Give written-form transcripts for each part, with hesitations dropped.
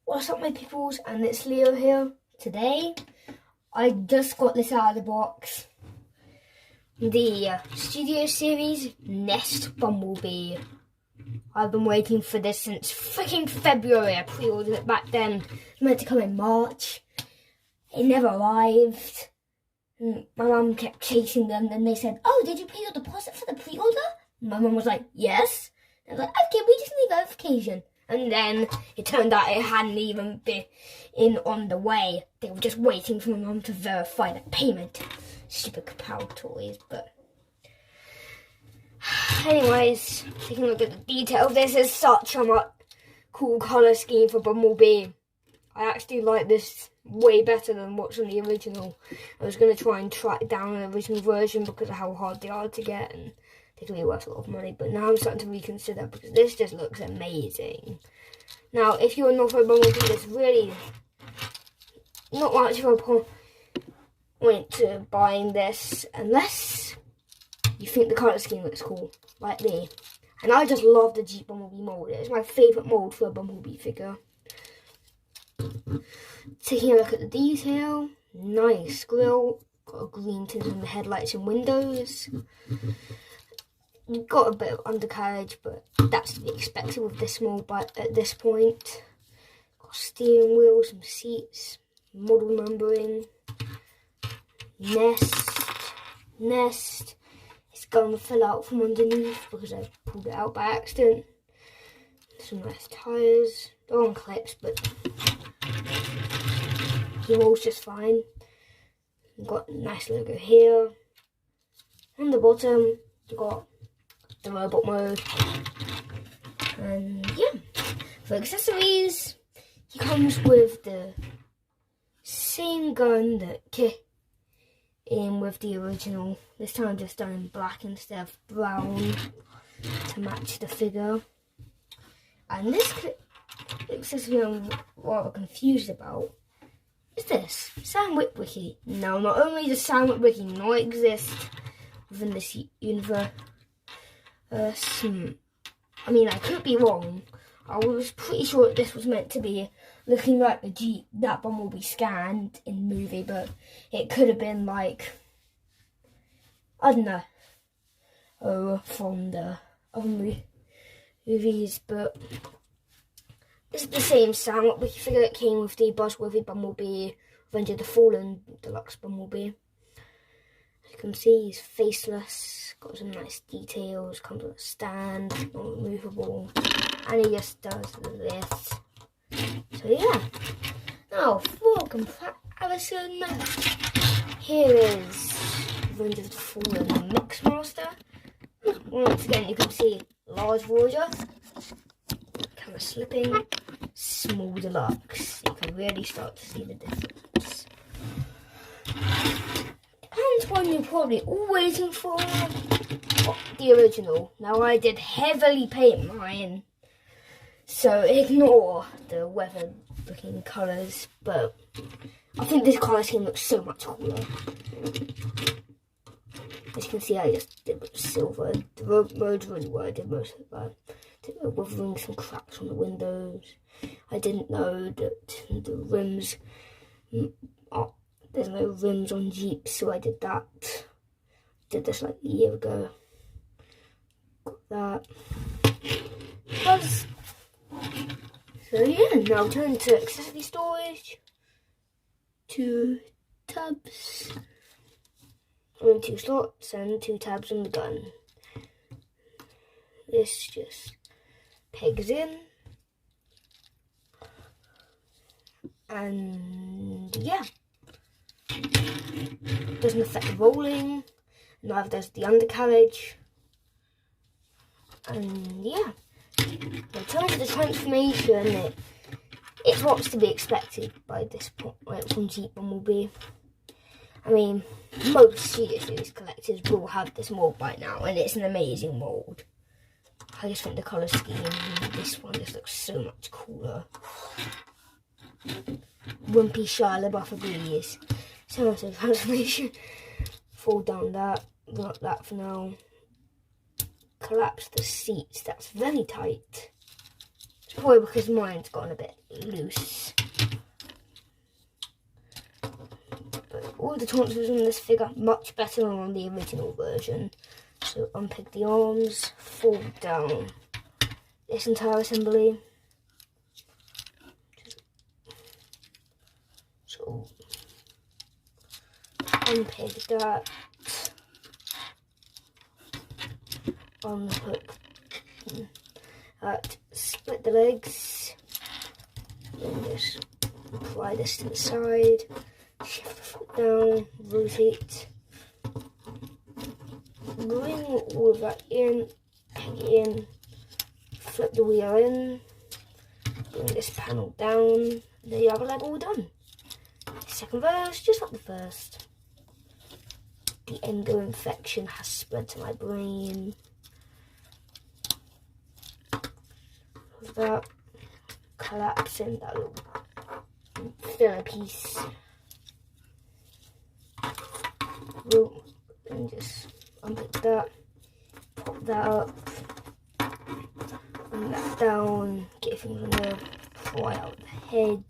What's up my peoples, and it's Leo here. Today I just got this out of the box. The Studio Series Nest Bumblebee. I've been waiting for this since freaking February. I pre-ordered it back then. It was meant to come in March. It never arrived. My mum kept chasing them, then they said, "Oh, did you pay your deposit for the pre-order?" My mum was like, "Yes." I was like, "Okay, we just need verification." And then it turned out it hadn't even been on the way. They were just waiting for my mum to verify the payment. Stupid Kapow toys, but... Anyways, taking a look at the detail. This is such a cool colour scheme for Bumblebee. I actually like this way better than what's on the original. I was going to try and track down an original version because of how hard they are to get, and they can be worth a lot of money, but now I'm starting to reconsider because this just looks amazing. Now, if you're not for a Bumblebee, there's really not much of a point to buying this unless you think the colour scheme looks cool, like me. And I just love the Jeep Bumblebee mould. It's my favourite mould for a Bumblebee figure. Taking a look at the detail, nice grille, got a green tint on the headlights and windows. You've got a bit of undercarriage, but that's to be expected with this mould at this point. Got steering wheel, some seats, model numbering, nest. It's going to fill out from underneath because I pulled it out by accident. Some nice tyres. They're on clips, but the wall's just fine. You've got a nice logo here. On the bottom, you've got the robot mode, and yeah, for accessories he comes with the same gun that came in with the original, this time just done in black instead of brown to match the figure. And this accessory I'm rather confused about is this Sam Witwicky. Now, not only does Sam Witwicky not exist within this universe, I mean, I could be wrong. I was pretty sure that this was meant to be looking like the Jeep that Bumblebee scanned in the movie, but it could have been like, I don't know, from the other movies, but this is the same Sam Witwicky figure that came with the buzzworthy Bumblebee, Revenge of the Fallen Deluxe Bumblebee. As you can see, he's faceless, got some nice details, comes with a stand, not removable, and he just does this. So yeah, now for comparison, here is Revenge of the Fallen Mixmaster. Once again, you can see large Voyager, camera slipping, small deluxe. You can really start to see the difference. And one you're probably all waiting for, the original. Now, I did heavily paint mine, so ignore the weathered looking colours, but I think this colour scheme looks so much cooler. As you can see, I just did with silver. The roads really were, I did most of that. Did weathering, some cracks on the windows. I didn't know that the rims, there's no rims on Jeeps, so I did that. Did this like a year ago. Got that. So yeah, now turn to accessory storage. 2 tabs. 2 slots and 2 tabs on the gun. This just pegs in. And yeah. Doesn't affect the rolling, neither does the undercarriage, and yeah, in terms of the transformation, it's what's to be expected by this point from Jeep Bumblebee. I mean, most Studio Series collectors will have this mould by now, and it's an amazing mould. I just think the colour scheme, this one just looks so much cooler. Wimpy Shia LaBeouf agrees. So much of transformation. Fall down that, not that for now. Collapse the seats, that's very tight. Probably because mine's gotten a bit loose. But all the tonsils on this figure much better than on the original version. So unpick the arms, fold down this entire assembly. So unpick that. Unhook that. Split the legs. Then just apply this to the side. Shift the foot down. Rotate. Bring all of that in, peg it in, flip the wheel in, bring this panel down, there you have a leg all done. Second verse, just like the first. The endo infection has spread to my brain. With that, collapsing that little filler piece. And just unpick that, pop that up, bring that down, get things on there, pry out the head,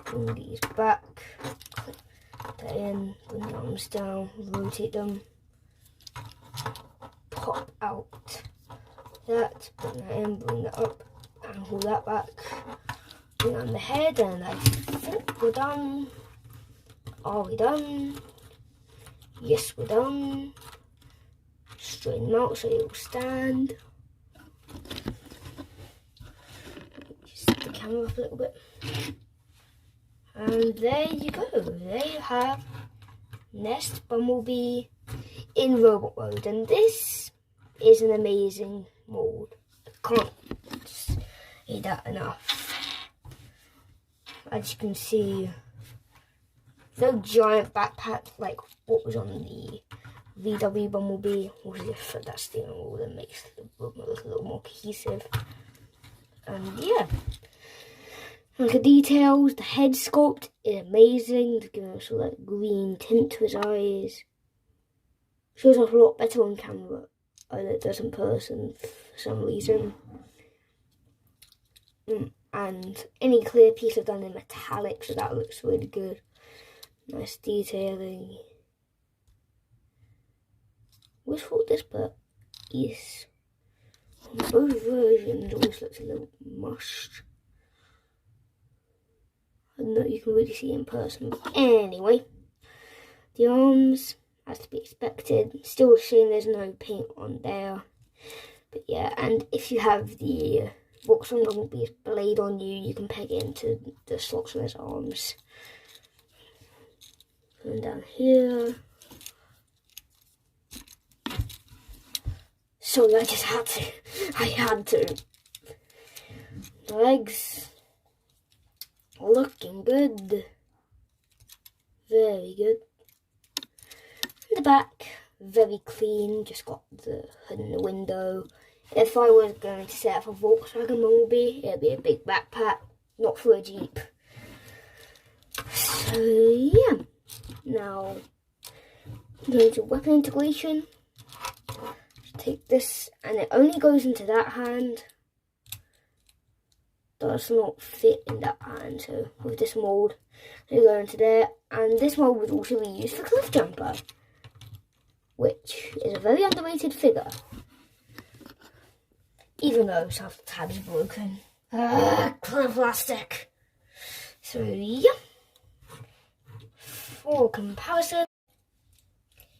bring these back, clip that in, bring the arms down, rotate them, pop out that, bring that in, bring that up, and pull that back, bring on the head, and I think we're done. Are we done? Yes, we're done. Straighten them out so it will stand. Just the camera up a little bit. And there you go. There you have Nest Bumblebee in robot mode. And this is an amazing mold. I can't say that enough. As you can see, no giant backpack like what was on the VW Bumblebee, which is just that steering wheel that makes the movement look a little more cohesive. And yeah, look at details. The head sculpt is amazing. It's giving us all that green tint to his eyes. Shows off a lot better on camera than it does in person for some reason. And any clear piece I've done in metallic, so that looks really good. Nice detailing. Which thought this part is on both versions always looks a little mushed. I don't know if you can really see in person, but anyway, the arms, as to be expected. Still a shame there's no paint on there, but yeah. And if you have the Volkswagen Bumblebee's blade on you, you can peg it into the slots on his arms. And down here. So I just had to. I had to. The legs looking good. Very good. And the back, very clean. Just got the hood and the window. If I was going to set up a Volkswagen Bumblebee, it'd be a big backpack, not for a Jeep. So yeah. Now, going to weapon integration. Just take this, and it only goes into that hand. Does not fit in that hand. So with this mold, they go into there, and this mold would also be used for Cliff Jumper, which is a very underrated figure. Even though it's half the tabby broken. Clear plastic. So yeah. For comparison,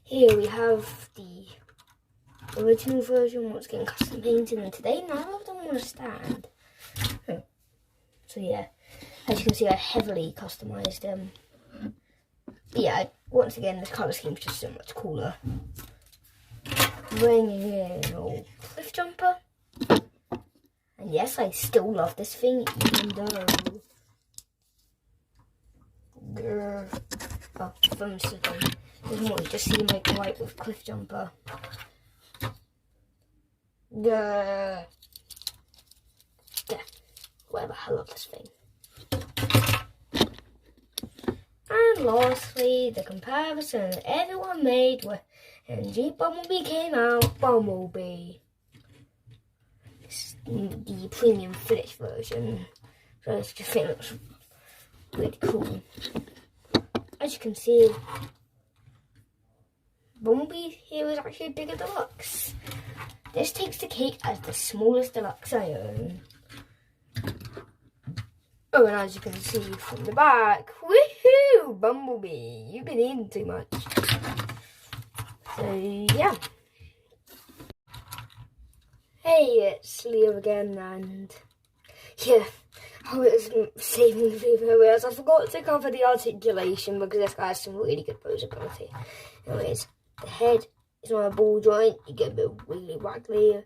here we have the original version, what's getting custom painted, and today none of them want to stand. So yeah, as you can see, I heavily customized them. But yeah, once again, this colour scheme is just so much cooler. Bringing in old Cliff Jumper. And yes, I still love this thing, even though phone slipping. There's more, just see my gripe with Cliff Jumper. Yeah, whatever, I love this thing. And lastly, the comparison that everyone made when Jeep Bumblebee came out, Bumblebee. the premium Philips version. So I just think it looks really cool. As you can see, Bumblebee here is actually a bigger deluxe. This takes the cake as the smallest deluxe I own. Oh, and as you can see from the back, woohoo, Bumblebee, you've been eating too much. So, yeah. Hey, it's Leo again, and yeah, I was saving the video, whereas I forgot to cover the articulation because this guy has some really good posability. Anyways, the head is on a ball joint, you get a bit of wiggly waggly,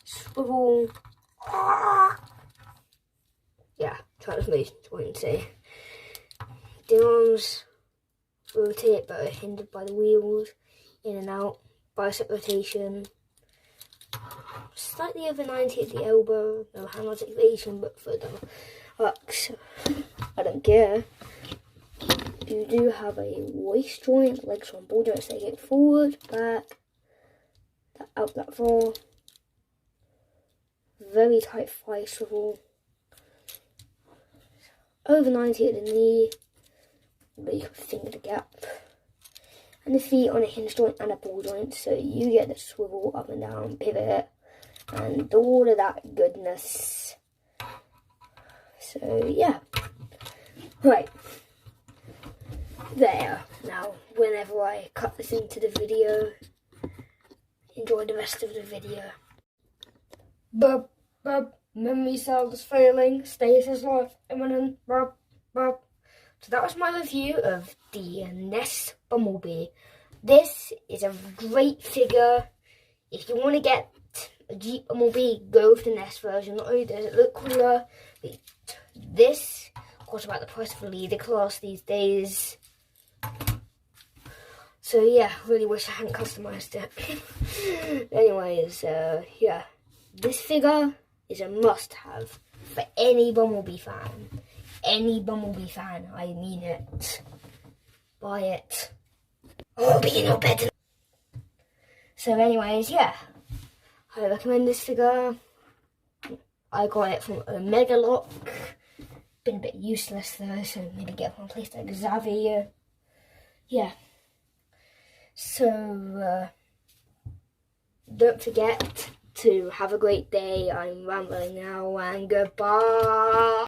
swivel. Yeah, transformation joint, see. The arms rotate but are hindered by the wheels, in and out, bicep rotation. Slightly over 90 at the elbow, no hand articulation, but for the hooks, I don't care. You do have a waist joint, legs on ball joints, they get forward, back, out that far. Very tight thigh swivel. Over 90 at the knee, but you can finger the gap. And the feet on a hinge joint and a ball joint, so you get the swivel up and down, pivot, and all of that goodness. So yeah, right, there. Now whenever I cut this into the video, enjoy the rest of the video. Memory cells failing, stasis loss imminent. So that was my review of the Nest Bumblebee. This is a great figure. If you want to get a Jeep Bumblebee, go for the Nest version. Not only does it look cooler, but this costs about the price of a leader class these days. So yeah, really wish I hadn't customized it. Anyways, yeah, this figure is a must-have for any Bumblebee fan. Any Bumblebee fan, I mean it. Buy it. Oh, but you're not better. So anyways, yeah, I recommend this figure. I got it from Omega Lock. Been a bit useless though, so maybe get it from a place like Xavier. Yeah. So, don't forget to have a great day. I'm rambling now, and goodbye.